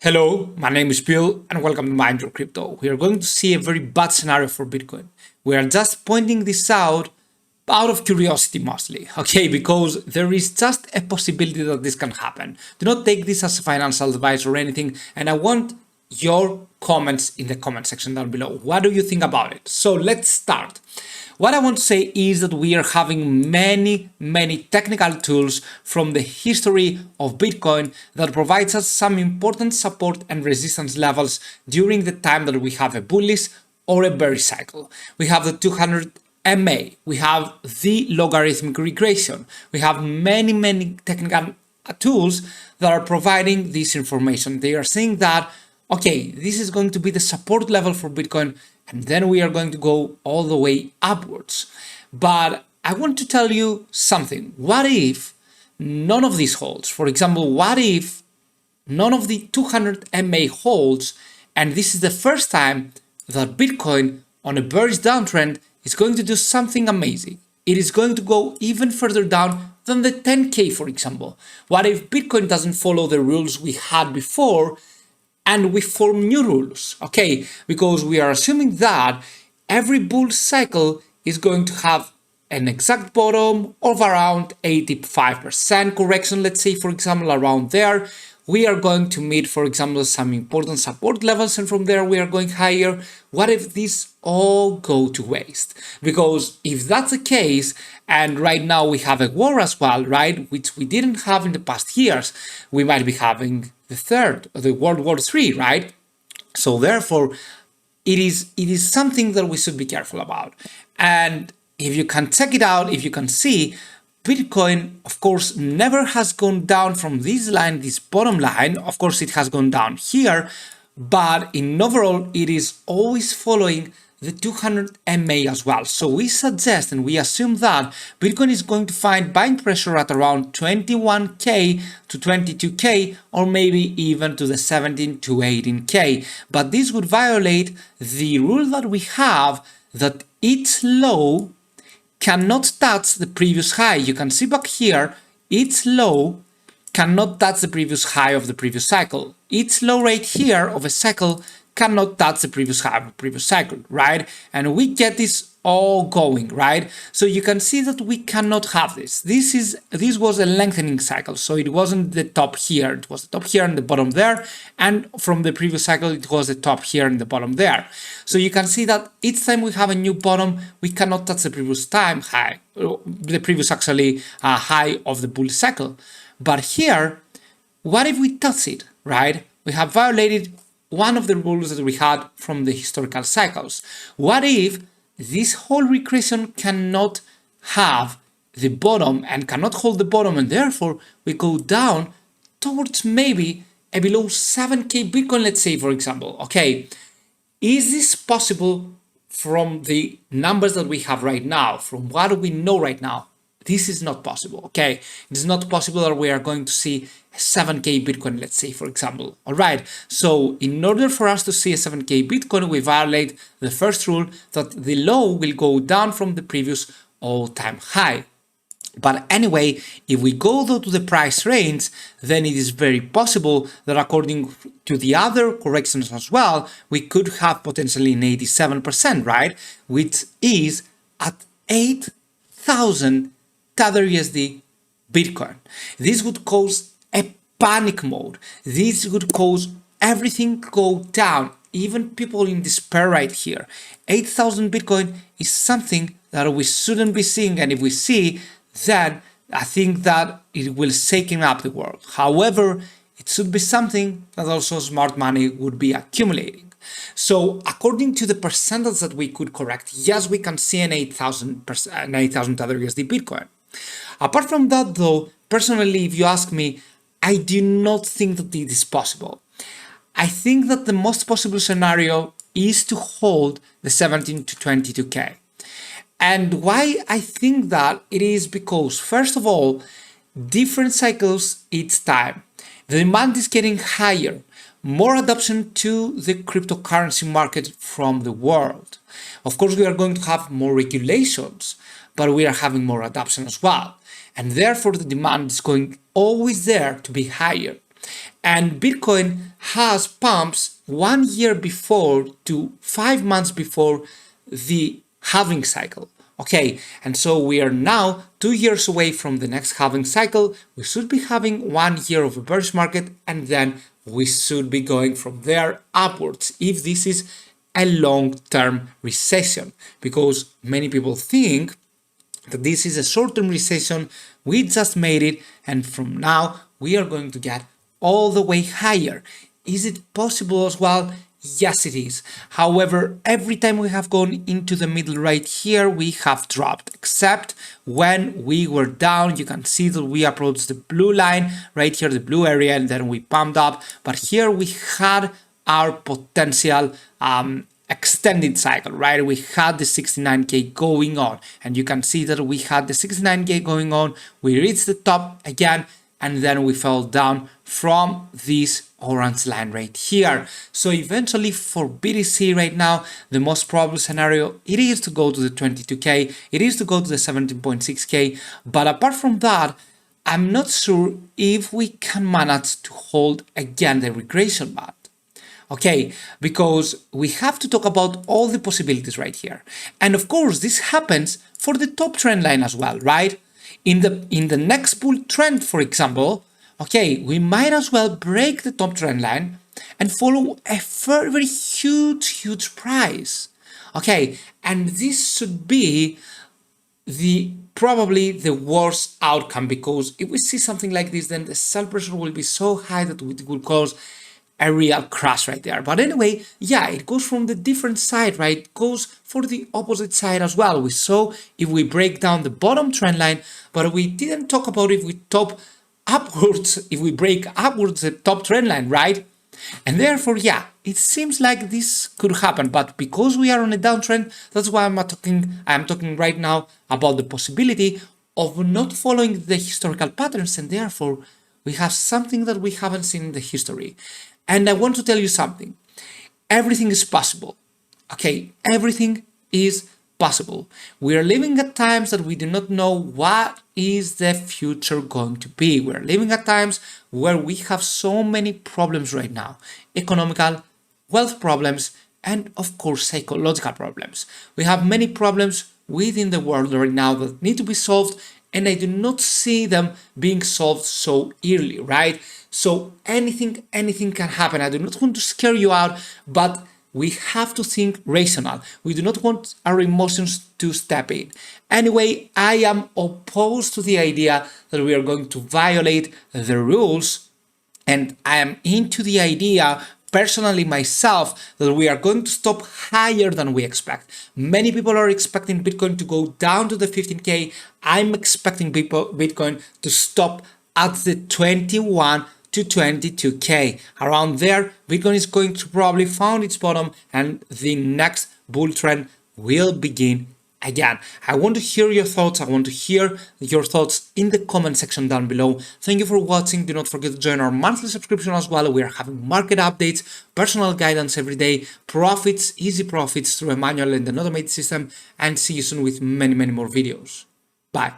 Hello, my name is Bill and welcome to Mind Your Crypto. We are going to see a very bad scenario for Bitcoin. We are just pointing this out of curiosity mostly, okay, because there is just a possibility that this can happen. Do not take this as a financial advice or anything, and I want your comments in the comment section down below. What do you think about it? So let's start. What I want to say is that we are having many technical tools from the history of Bitcoin that provides us some important support and resistance levels during the time that we have a bullish or a bearish cycle. We have the 200 MA, we have the logarithmic regression, we have many technical tools that are providing this information. They are saying that, okay, this is going to be the support level for Bitcoin, and then we are going to go all the way upwards. But I want to tell you something. What if none of these holds? For example, what if none of the 200 MA holds, and this is the first time that Bitcoin on a bearish downtrend is going to do something amazing? It is going to go even further down than the 10K, for example. What if Bitcoin doesn't follow the rules we had before and we form new rules? Okay, because we are assuming that every bull cycle is going to have an exact bottom of around 85% correction, let's say, for example, around there. We are going to meet, for example, some important support levels, and from there we are going higher. What if these all go to waste? Because if that's the case, and right now we have a war as well, right, which we didn't have in the past years, we might be having the World War III, right? So therefore, it is something that we should be careful about. And if you can check it out, if you can see, Bitcoin, of course, never has gone down from this line, this bottom line. Of course, it has gone down here, but in overall, it is always following the 200 MA as well. So we suggest and we assume that Bitcoin is going to find buying pressure at around 21K to 22K, or maybe even to the 17 to 18K. But this would violate the rule that we have that each low cannot touch the previous high. You can see back here, each low cannot touch the previous high of the previous cycle. Each low right here of a cycle cannot touch the previous high of the previous cycle, right? And we get this all going, right? So you can see that we cannot have this. This was a lengthening cycle, so it wasn't the top here, it was the top here and the bottom there, and from the previous cycle it was the top here and the bottom there. So you can see that each time we have a new bottom, we cannot touch the previous time high, the previous actually high of the bull cycle. But here, what if we touch it, right? We have violated one of the rules that we had from the historical cycles. What if this whole regression cannot have the bottom and cannot hold the bottom, and therefore we go down towards maybe a below 7K Bitcoin, let's say, for example? Okay, is this possible from the numbers that we have right now, from what we know right now? This is not possible, okay? It is not possible that we are going to see a 7K Bitcoin, let's say, for example. All right, so in order for us to see a 7K Bitcoin, we violate the first rule that the low will go down from the previous all-time high. But anyway, if we go though to the price range, then it is very possible that according to the other corrections as well, we could have potentially an 87%, right? Which is at 8,000 Tether USD Bitcoin. This would cause a panic mode. This would cause everything to go down, even people in despair right here. 8,000 Bitcoin is something that we shouldn't be seeing, and if we see, then I think that it will shake up the world. However, it should be something that also smart money would be accumulating. So according to the percentage that we could correct, yes, we can see an 8,000 Tether USD Bitcoin. Apart from that though, personally, if you ask me, I do not think that it is possible. I think that the most possible scenario is to hold the 17 to 22K. And why I think that it is because, first of all, different cycles each time. The demand is getting higher, more adoption to the cryptocurrency market from the world. Of course, we are going to have more regulations, but we are having more adoption as well. And therefore, the demand is going always there to be higher. And Bitcoin has pumps 1 year before to 5 months before the halving cycle. Okay, and so we are now 2 years away from the next halving cycle. We should be having 1 year of a bearish market, and then we should be going from there upwards if this is a long-term recession, because many people think that this is a short-term recession. We just made it, and from now we are going to get all the way higher. Is it possible as well? Yes, it is. However, every time we have gone into the middle right here, we have dropped, except when we were down. You can see that we approached the blue line right here, the blue area, and then we pumped up. But here we had our potential extended cycle, right? We had the 69k going on, and you can see that we had the 69k going on. We reached the top again, and then we fell down from this orange line right here. So eventually for BTC right now, the most probable scenario, it is to go to the 22k, it is to go to the 17.6k, but apart from that, I'm not sure if we can manage to hold again the regression band. Okay, because we have to talk about all the possibilities right here. And of course, this happens for the top trend line as well, right? In the next bull trend, for example, okay, we might as well break the top trend line and follow a very, very huge price. Okay, and this should be probably the worst outcome, because if we see something like this, then the sell pressure will be so high that it will cause a real crash right there. But anyway, yeah, it goes from the different side, right? It goes for the opposite side as well. We saw if we break down the bottom trend line, but we didn't talk about if we top upwards, if we break upwards the top trend line, right? And therefore, yeah, it seems like this could happen, but because we are on a downtrend, that's why I'm talking right now about the possibility of not following the historical patterns, and therefore we have something that we haven't seen in the history. And I want to tell you something. Everything is possible. Okay, everything is possible. We are living at times that we do not know what is the future going to be. We are living at times where we have so many problems right now. Economical, wealth problems, and of course psychological problems. We have many problems within the world right now that need to be solved, and I do not see them being solved so early, right? So anything can happen. I do not want to scare you out, but we have to think rational. We do not want our emotions to step in. Anyway, I am opposed to the idea that we are going to violate the rules, and I am into the idea personally myself that we are going to stop higher than we expect. Many people are expecting Bitcoin to go down to the 15k. I'm expecting Bitcoin to stop at the 21 to 22k. Around there, Bitcoin is going to probably find its bottom, and the next bull trend will begin again. I want to hear your thoughts. I want to hear your thoughts in the comment section down below. Thank you for watching. Do not forget to join our monthly subscription as well. We are having market updates, personal guidance every day, profits, easy profits through a manual and an automated system, and see you soon with many more videos. Bye.